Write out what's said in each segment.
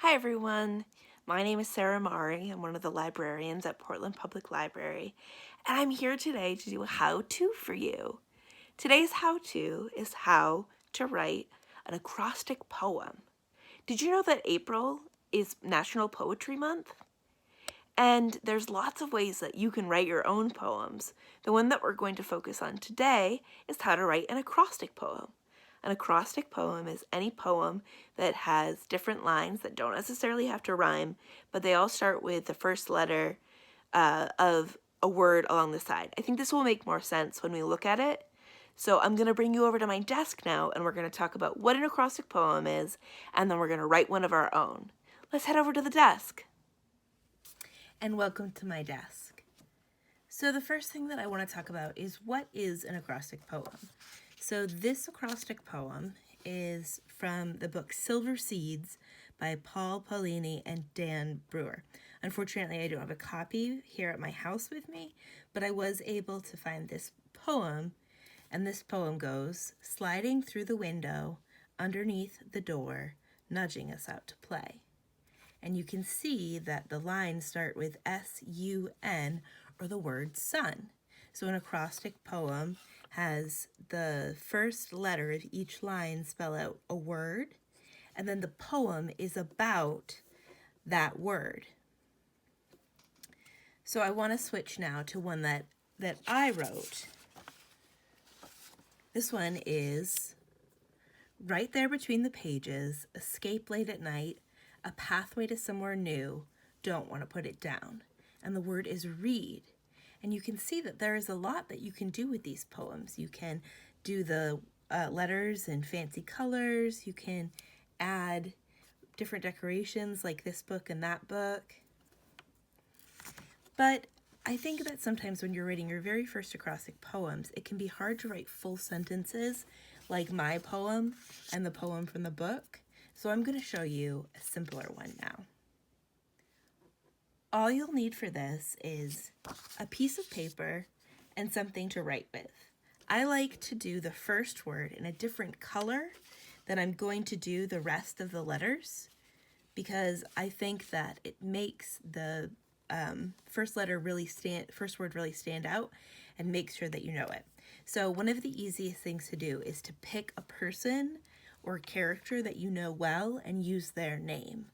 Hi everyone, my name is Sarah Mari. I'm one of the librarians at Portland Public Library, and I'm here today to do a how-to for you. Today's how-to is how to write an acrostic poem. Did you know that April is National Poetry Month? And there's lots of ways that you can write your own poems. The one that we're going to focus on today is how to write an acrostic poem. An acrostic poem is any poem that has different lines that don't necessarily have to rhyme, but they all start with the first letter of a word along the side. I think this will make more sense when we look at it. So I'm going to bring you over to my desk now, and we're going to talk about what an acrostic poem is, and then we're going to write one of our own. Let's head over to the desk. And welcome to my desk. So the first thing that I want to talk about is what is an acrostic poem. So this acrostic poem is from the book Silver Seeds by Paul Paulini and Dan Brewer. Unfortunately, I don't have a copy here at my house with me, but I was able to find this poem, and this poem goes, sliding through the window, underneath the door, nudging us out to play. And you can see that the lines start with S-U-N, or the word sun. So an acrostic poem has the first letter of each line spell out a word, and then the poem is about that word. So I want to switch now to one that I wrote. This one is right there between the pages, escape late at night, a pathway to somewhere new, don't want to put it down. And the word is read. And you can see that there is a lot that you can do with these poems. You can do the letters in fancy colors. You can add different decorations like this book and that book. But I think that sometimes when you're writing your very first acrostic poems, it can be hard to write full sentences like my poem and the poem from the book. So I'm going to show you a simpler one now. All you'll need for this is a piece of paper and something to write with. I like to do the first word in a different color than I'm going to do the rest of the letters, because I think that it makes the first word really stand out and make sure that you know it. So one of the easiest things to do is to pick a person or character that you know well and use their name.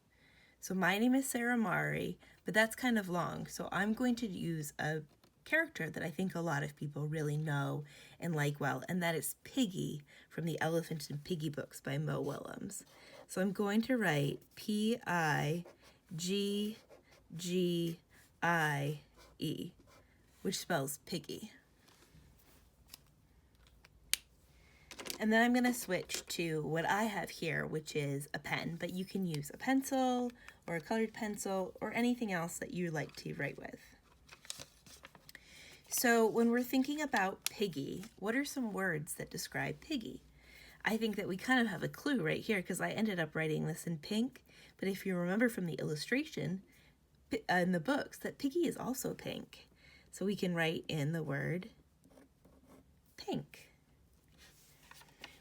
So my name is Sarah Mari, but that's kind of long, so I'm going to use a character that I think a lot of people really know and like well, and that is Piggy from the Elephant and Piggy books by Mo Willems. So I'm going to write P-I-G-G-I-E, which spells piggy. And then I'm going to switch to what I have here, which is a pen, but you can use a pencil or a colored pencil or anything else that you like to write with. So when we're thinking about Piggy, what are some words that describe Piggy? I think that we kind of have a clue right here because I ended up writing this in pink, but if you remember from the illustration in the books that Piggy is also pink. So we can write in the word pink.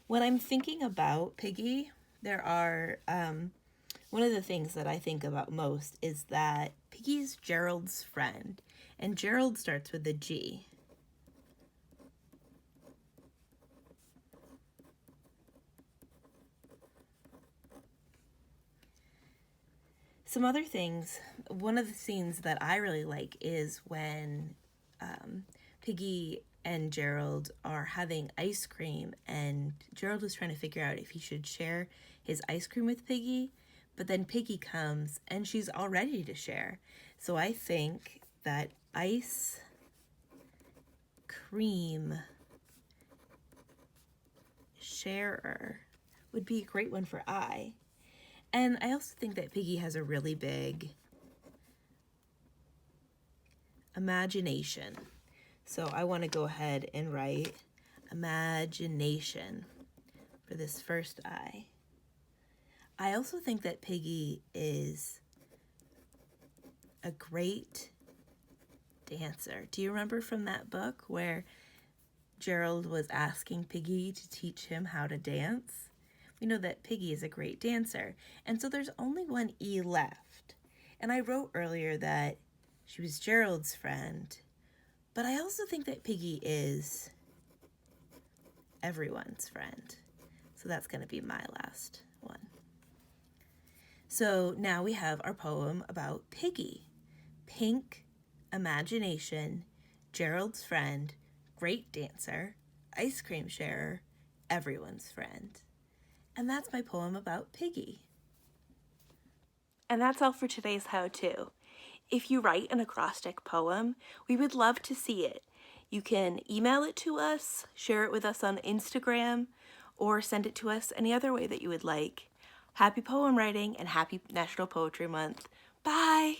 When I'm thinking about Piggy, there are, one of the things that I think about most is that Piggy is Gerald's friend, and Gerald starts with a G. Some other things, one of the scenes that I really like is when Piggy and Gerald are having ice cream, and Gerald was trying to figure out if he should share his ice cream with Piggy, but then Piggy comes and she's all ready to share. So I think that ice cream sharer would be a great one for I. And I also think that Piggy has a really big imagination. So I want to go ahead and write imagination for this first I. I also think that Piggy is a great dancer. Do you remember from that book where Gerald was asking Piggy to teach him how to dance? we know that Piggy is a great dancer. And so there's only one E left. And I wrote earlier that she was Gerald's friend, but I also think that Piggy is everyone's friend. So that's going to be my last one. So now we have our poem about Piggy. Pink, imagination, Gerald's friend, great dancer, ice cream sharer, everyone's friend. And that's my poem about Piggy. And that's all for today's how-to. If you write an acrostic poem, we would love to see it. You can email it to us, share it with us on Instagram, or send it to us any other way that you would like. Happy poem writing and happy National Poetry Month. Bye!